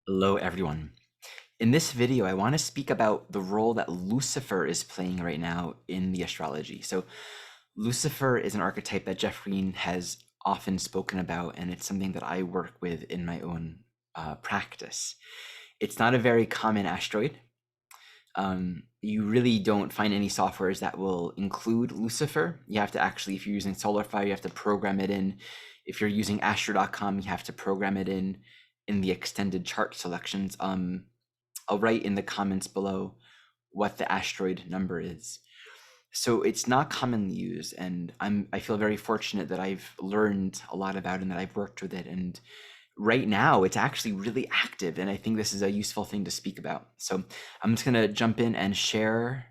Hello, everyone. In this video, I want to speak about the role that Lucifer is playing right now in the astrology. So, Lucifer is an archetype that Jeff Green has often spoken about, and it's something that I work with in my own practice. It's not a very common asteroid. You really don't find any softwares that will include Lucifer. You have to actually, if you're using SolarFire, you have to program it in. If you're using Astro.com, you have to program it in the extended chart selections. I'll write in the comments below what the asteroid number is. So it's not commonly used, and I feel very fortunate that I've learned a lot about it and that I've worked with it. And right now it's actually really active, and I think this is a useful thing to speak about. So I'm just gonna jump in and share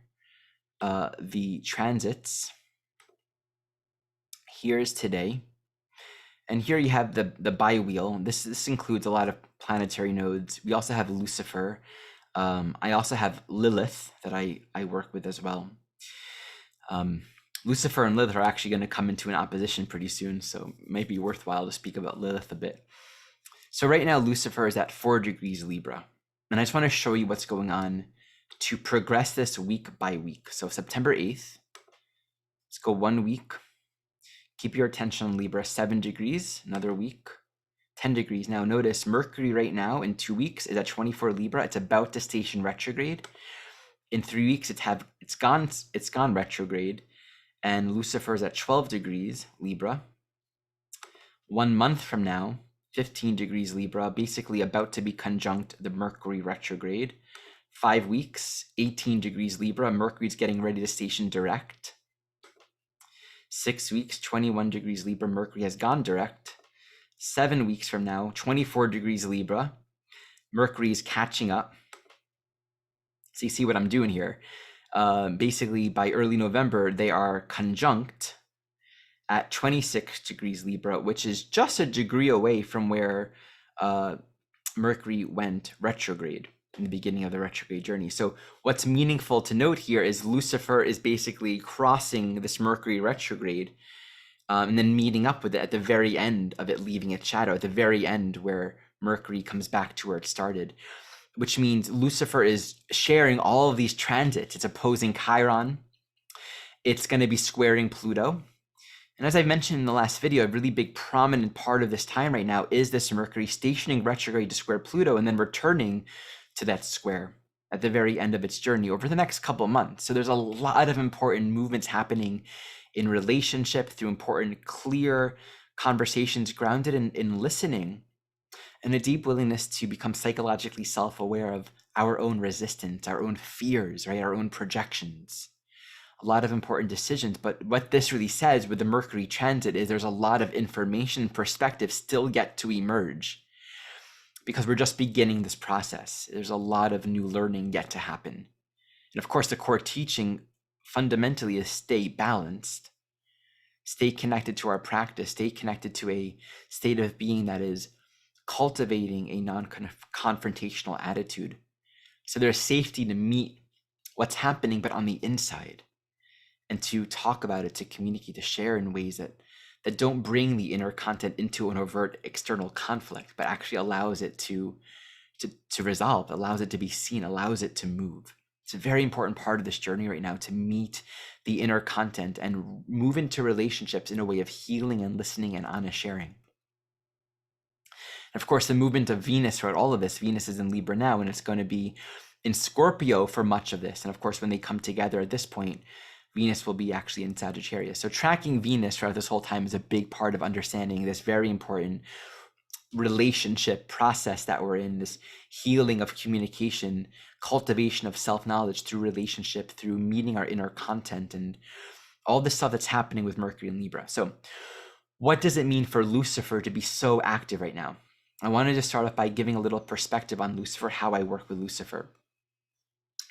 the transits. Here's today. And here you have the bi-wheel. This includes a lot of planetary nodes. We also have Lucifer. I also have Lilith that I work with as well. Lucifer and Lilith are actually going to come into an opposition pretty soon, so it might be worthwhile to speak about Lilith a bit. So right now, Lucifer is at 4 degrees Libra. And I just want to show you what's going on to progress this week by week. So September 8th, let's go 1 week. Keep your attention on Libra, 7 degrees, another week, 10 degrees. Now notice Mercury right now in 2 weeks is at 24 Libra. It's about to station retrograde. In 3 weeks, it's gone retrograde, and Lucifer is at 12 degrees Libra. 1 month from now, 15 degrees Libra, basically about to be conjunct the Mercury retrograde. 5 weeks, 18 degrees Libra, Mercury's getting ready to station direct. 6 weeks, 21 degrees Libra, Mercury has gone direct. 7 weeks from now, 24 degrees Libra, Mercury is catching up. So you see what I'm doing here. Basically, by early November, they are conjunct at 26 degrees Libra, which is just a degree away from where Mercury went retrograde in the beginning of the retrograde journey. So what's meaningful to note here is Lucifer is basically crossing this Mercury retrograde and then meeting up with it at the very end of it leaving its shadow, at the very end where Mercury comes back to where it started, which means Lucifer is sharing all of these transits. It's opposing Chiron. It's going to be squaring Pluto. And as I mentioned in the last video, a really big prominent part of this time right now is this Mercury stationing retrograde to square Pluto and then returning to that square at the very end of its journey over the next couple of months. So there's a lot of important movements happening in relationship through important, clear conversations grounded in listening and a deep willingness to become psychologically self-aware of our own resistance, our own fears, right? Our own projections. A lot of important decisions, but what this really says with the Mercury transit is there's a lot of information and perspective still yet to emerge because we're just beginning this process. There's a lot of new learning yet to happen. And of course, the core teaching fundamentally is stay balanced, stay connected to our practice, stay connected to a state of being that is cultivating a non-confrontational attitude. So there's safety to meet what's happening, but on the inside, and to talk about it, to communicate, to share in ways that don't bring the inner content into an overt external conflict, but actually allows it to resolve, allows it to be seen, allows it to move. It's a very important part of this journey right now to meet the inner content and move into relationships in a way of healing and listening and honest sharing. And of course, the movement of Venus throughout all of this, Venus is in Libra now, and it's going to be in Scorpio for much of this. And of course, when they come together at this point, Venus will be actually in Sagittarius. So tracking Venus throughout this whole time is a big part of understanding this very important relationship process that we're in, this healing of communication, cultivation of self-knowledge through relationship, through meeting our inner content, and all this stuff that's happening with Mercury and Libra. So what does it mean for Lucifer to be so active right now? I wanted to start off by giving a little perspective on Lucifer, how I work with Lucifer.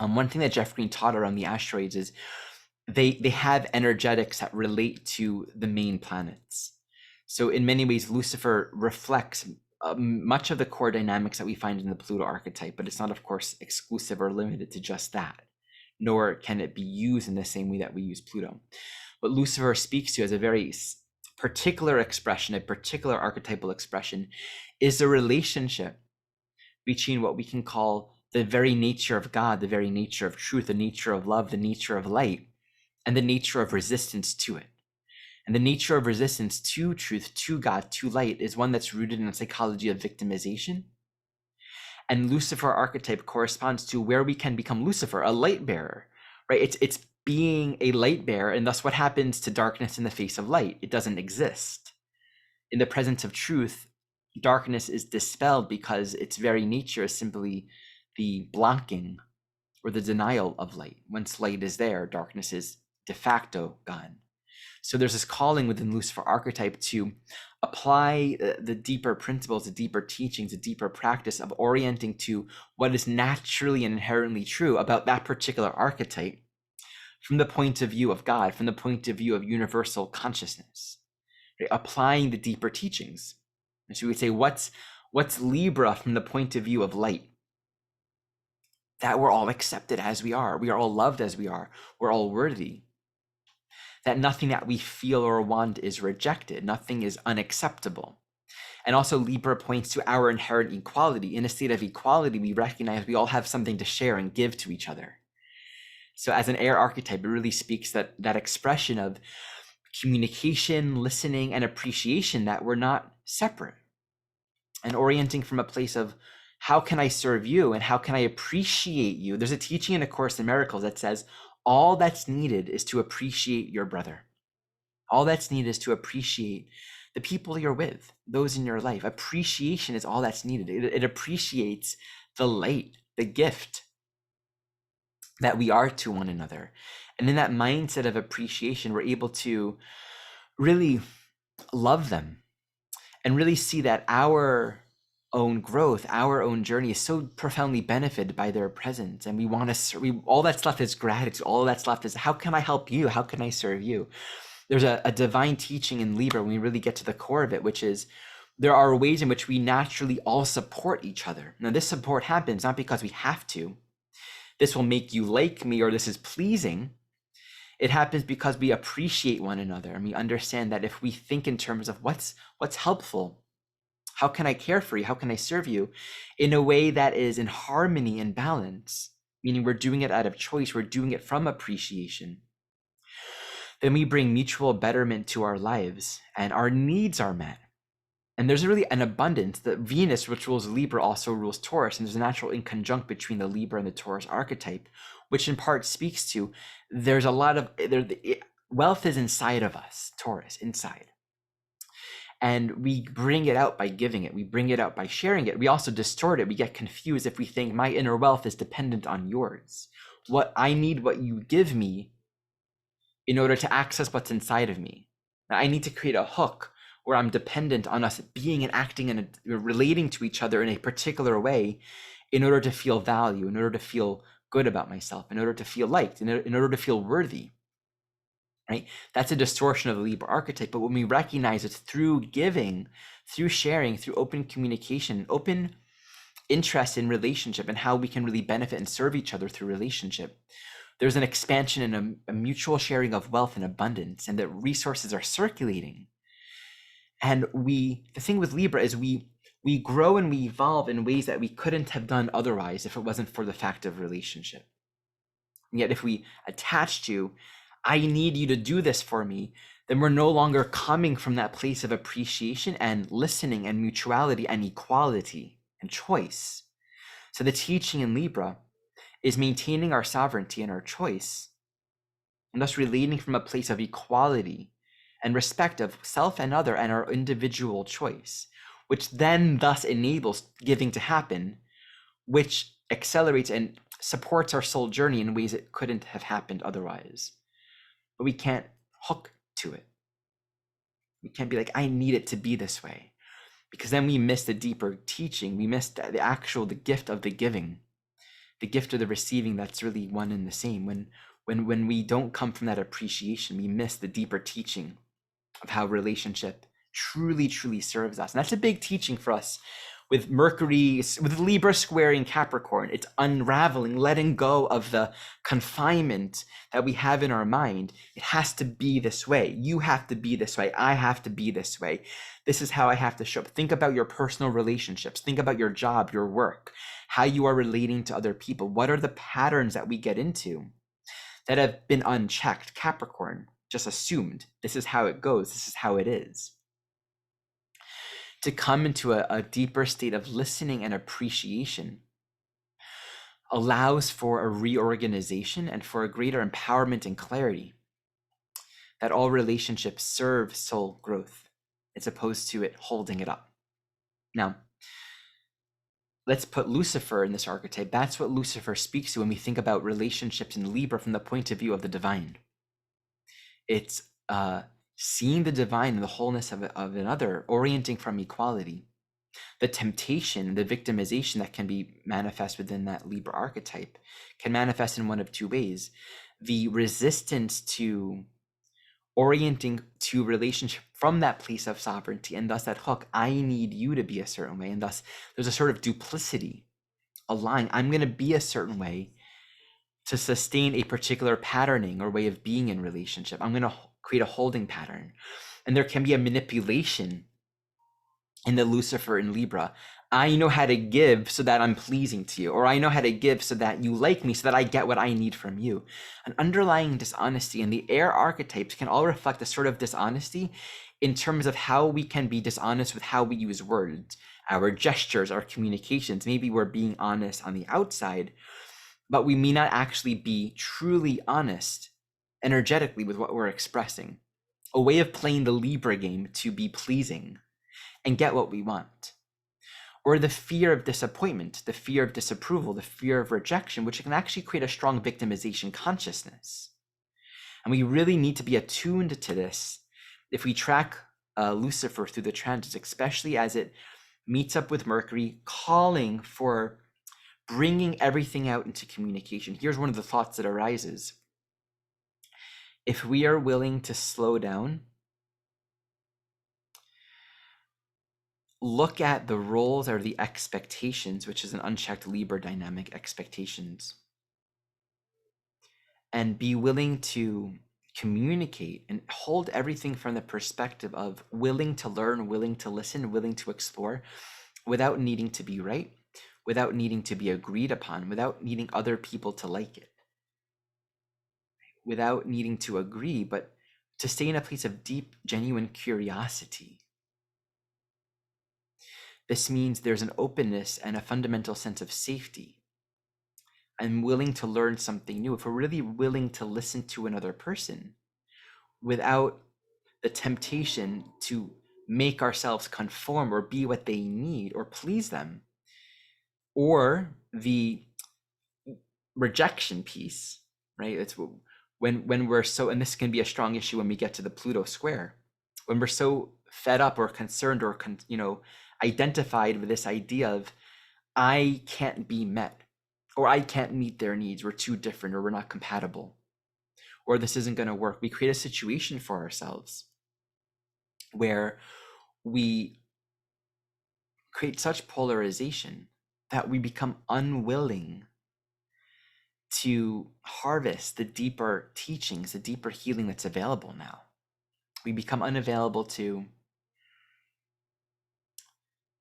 One thing that Jeff Green taught around the asteroids is they have energetics that relate to the main planets. So in many ways, Lucifer reflects much of the core dynamics that we find in the Pluto archetype, but it's not, of course, exclusive or limited to just that, nor can it be used in the same way that we use Pluto. What Lucifer speaks to as a very particular expression, a particular archetypal expression, is the relationship reaching what we can call the very nature of God, the very nature of truth, the nature of love, the nature of light, and the nature of resistance to it. And the nature of resistance to truth, to God, to light is one that's rooted in a psychology of victimization. And Lucifer archetype corresponds to where we can become Lucifer, a light bearer, right? It's being a light bearer, and thus what happens to darkness in the face of light? It doesn't exist. In the presence of truth, darkness is dispelled because its very nature is simply the blocking or the denial of light. Once light is there, darkness is de facto gone. So there's this calling within Lucifer archetype to apply the deeper principles, the deeper teachings, the deeper practice of orienting to what is naturally and inherently true about that particular archetype from the point of view of God, from the point of view of universal consciousness, right? Applying the deeper teachings. And so we would say, what's Libra from the point of view of light? That we're all accepted as we are. We are all loved as we are. We're all worthy. That nothing that we feel or want is rejected. Nothing is unacceptable. And also Libra points to our inherent equality. In a state of equality, we recognize we all have something to share and give to each other. So as an air archetype, it really speaks that expression of communication, listening, and appreciation, that we're not separate. And orienting from a place of, how can I serve you and how can I appreciate you? There's a teaching in A Course in Miracles that says, all that's needed is to appreciate your brother. All that's needed is to appreciate the people you're with, those in your life. Appreciation is all that's needed. It appreciates the light, the gift that we are to one another. And in that mindset of appreciation, we're able to really love them and really see that our own growth, our own journey is so profoundly benefited by their presence. And we want to serve. All that's left is gratitude. All that's left is, how can I help you? How can I serve you? There's a divine teaching in Libra when we really get to the core of it, which is there are ways in which we naturally all support each other. Now, this support happens not because we have to. This will make you like me, or this is pleasing. It happens because we appreciate one another, and we understand that if we think in terms of what's helpful, how can I care for you? How can I serve you in a way that is in harmony and balance? Meaning we're doing it out of choice. We're doing it from appreciation. Then we bring mutual betterment to our lives and our needs are met. And there's really an abundance. That Venus, which rules Libra, also rules Taurus. And there's a natural inconjunct between the Libra and the Taurus archetype, which in part speaks to there's a lot of wealth is inside of us, Taurus, inside. And we bring it out by giving it. We bring it out by sharing it. We also distort it. We get confused if we think my inner wealth is dependent on yours. What I need, what you give me in order to access what's inside of me. Now, I need to create a hook where I'm dependent on us being and acting and relating to each other in a particular way in order to feel value, in order to feel good about myself, in order to feel liked, in order to feel worthy. Right? That's a distortion of the Libra archetype. But when we recognize it's through giving, through sharing, through open communication, open interest in relationship and how we can really benefit and serve each other through relationship, there's an expansion and a mutual sharing of wealth and abundance, and that resources are circulating. And the thing with Libra is we grow and we evolve in ways that we couldn't have done otherwise if it wasn't for the fact of relationship. And yet if we attach to, I need you to do this for me, then we're no longer coming from that place of appreciation and listening and mutuality and equality and choice. So the teaching in Libra is maintaining our sovereignty and our choice, and thus relating from a place of equality and respect of self and other and our individual choice, which then thus enables giving to happen, which accelerates and supports our soul journey in ways it couldn't have happened otherwise. But we can't hook to it. We can't be like, I need it to be this way, because then we miss the deeper teaching. We miss the gift of the giving, the gift of the receiving. That's really one and the same. When we don't come from that appreciation, we miss the deeper teaching of how relationship truly, truly serves us. And that's a big teaching for us with Mercury, with Libra squaring Capricorn. It's unraveling, letting go of the confinement that we have in our mind. It has to be this way. You have to be this way. I have to be this way. This is how I have to show up. Think about your personal relationships. Think about your job, your work, how you are relating to other people. What are the patterns that we get into that have been unchecked? Capricorn, just assumed this is how it goes. This is how it is. To come into a deeper state of listening and appreciation allows for a reorganization and for a greater empowerment and clarity that all relationships serve soul growth as opposed to it holding it up. Now, let's put Lucifer in this archetype. That's what Lucifer speaks to when we think about relationships in Libra from the point of view of the divine. It's seeing the divine in the wholeness of another, orienting from equality. The temptation, the victimization that can be manifest within that Libra archetype can manifest in one of two ways. The resistance to orienting to relationship from that place of sovereignty, and thus that hook, I need you to be a certain way, and thus there's a sort of duplicity, a line, I'm going to be a certain way to sustain a particular patterning or way of being in relationship. I'm going to create a holding pattern, and there can be a manipulation in the Lucifer in Libra. I know how to give so that I'm pleasing to you, or I know how to give so that you like me, so that I get what I need from you. An underlying dishonesty, and the air archetypes can all reflect a sort of dishonesty in terms of how we can be dishonest with how we use words, our gestures, our communications. Maybe we're being honest on the outside, but we may not actually be truly honest energetically with what we're expressing. A way of playing the Libra game to be pleasing and get what we want. Or the fear of disappointment, the fear of disapproval, the fear of rejection, which can actually create a strong victimization consciousness. And we really need to be attuned to this if we track Lucifer through the transits, especially as it meets up with Mercury, calling for bringing everything out into communication. Here's one of the thoughts that arises. If we are willing to slow down, look at the roles or the expectations, which is an unchecked Libra dynamic, expectations, and be willing to communicate and hold everything from the perspective of willing to learn, willing to listen, willing to explore, without needing to be right, without needing to be agreed upon, without needing other people to like it, without needing to agree, but to stay in a place of deep, genuine curiosity. This means there's an openness and a fundamental sense of safety. I'm willing to learn something new. If we're really willing to listen to another person without the temptation to make ourselves conform or be what they need or please them, or the rejection piece, right? It's when we're so, and this can be a strong issue when we get to the Pluto square, when we're so fed up or concerned or identified with this idea of I can't be met, or I can't meet their needs, we're too different, or we're not compatible, or this isn't going to work. We create a situation for ourselves where we create such polarization that we become unwilling to harvest the deeper teachings, the deeper healing that's available now. We become unavailable to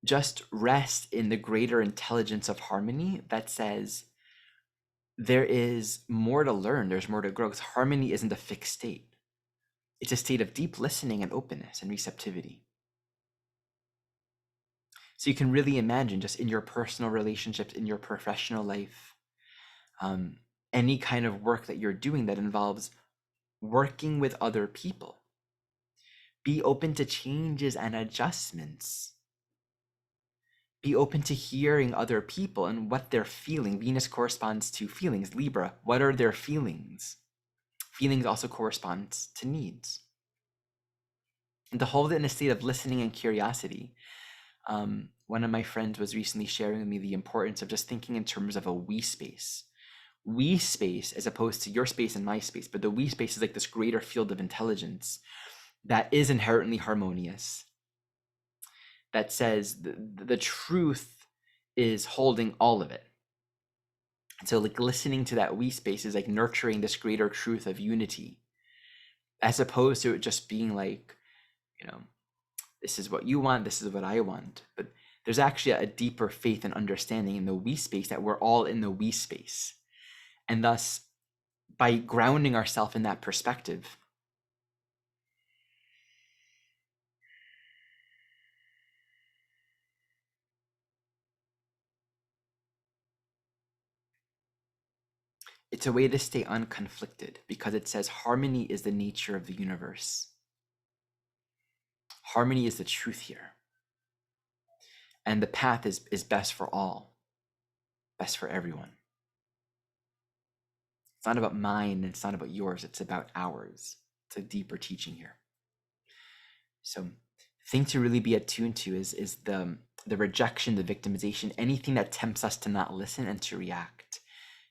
just rest in the greater intelligence of harmony that says there is more to learn, there's more to grow. Because harmony isn't a fixed state. It's a state of deep listening and openness and receptivity. So you can really imagine, just in your personal relationships, in your professional life, any kind of work that you're doing that involves working with other people. Be open to changes and adjustments. Be open to hearing other people and what they're feeling. Venus corresponds to feelings. Libra, what are their feelings? Feelings also corresponds to needs. And to hold it in a state of listening and curiosity. One of my friends was recently sharing with me the importance of just thinking in terms of a we space. We space as opposed to your space and my space, but the we space is like this greater field of intelligence that is inherently harmonious, that says the truth is holding all of it. And so like listening to that we space is like nurturing this greater truth of unity, as opposed to it just being like, this is what you want, this is what I want. But there's actually a deeper faith and understanding in the we space that we're all in the we space. And thus, by grounding ourselves in that perspective, it's a way to stay unconflicted, because it says harmony is the nature of the universe. Harmony is the truth here. And the path is best for all, best for everyone. It's not about mine, it's not about yours, it's about ours. It's a deeper teaching here. So the thing to really be attuned to is the rejection, the victimization, anything that tempts us to not listen and to react.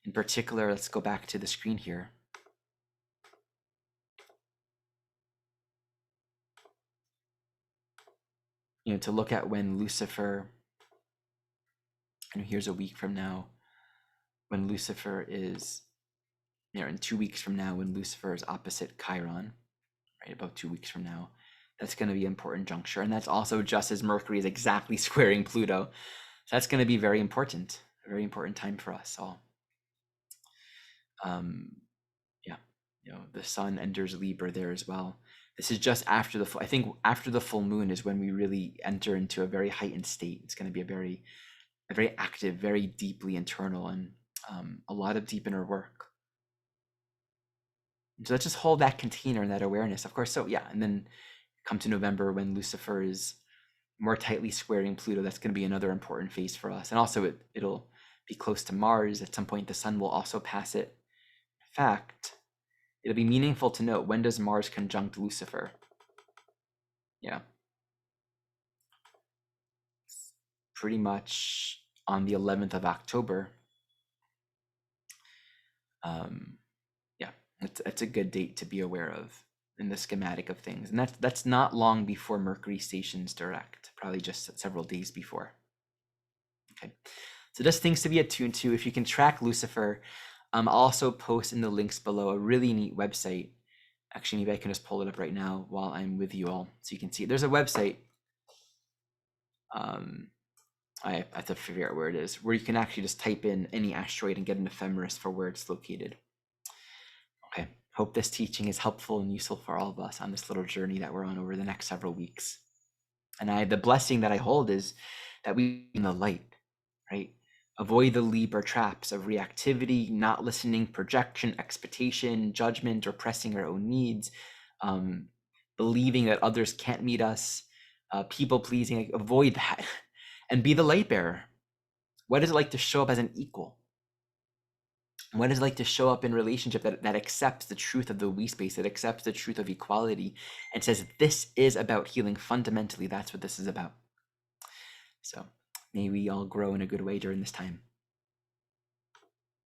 In particular, let's go back to the screen here. To look at when Lucifer, and here's a week from now, when Lucifer is, in 2 weeks from now, when Lucifer is opposite Chiron, right, about 2 weeks from now, that's going to be an important juncture. And that's also just as Mercury is exactly squaring Pluto. So that's going to be very important, a very important time for us all. The sun enters Libra there as well. This is just after the, I think after the full moon is when we really enter into a very heightened state. It's going to be a very active, very deeply internal, and a lot of deep inner work. So let's just hold that container and that awareness, of course. So yeah, and then come to November when Lucifer is more tightly squaring Pluto. That's going to be another important phase for us. And also it'll be close to Mars. At some point, the sun will also pass it. In fact, it'll be meaningful to note, when does Mars conjunct Lucifer? Yeah. Pretty much on the 11th of October. Yeah, it's a good date to be aware of in the schematic of things. And that's not long before Mercury stations direct, probably just several days before. Okay, so just things to be attuned to. If you can track Lucifer, I'll also post in the links below a really neat website. Actually, maybe I can just pull it up right now while I'm with you all, so you can see. There's a website. I have to figure out where it is, where you can actually just type in any asteroid and get an ephemeris for where it's located. Okay, hope this teaching is helpful and useful for all of us on this little journey that we're on over the next several weeks. And the blessing that I hold is that we in the light, right? Avoid the Libra traps of reactivity, not listening, projection, expectation, judgment, or pressing our own needs, believing that others can't meet us, people pleasing. Avoid that and be the light bearer. What is it like to show up as an equal? What is it like to show up in relationship that accepts the truth of the we space, that accepts the truth of equality, and says, this is about healing. Fundamentally, that's what this is about. So may we all grow in a good way during this time.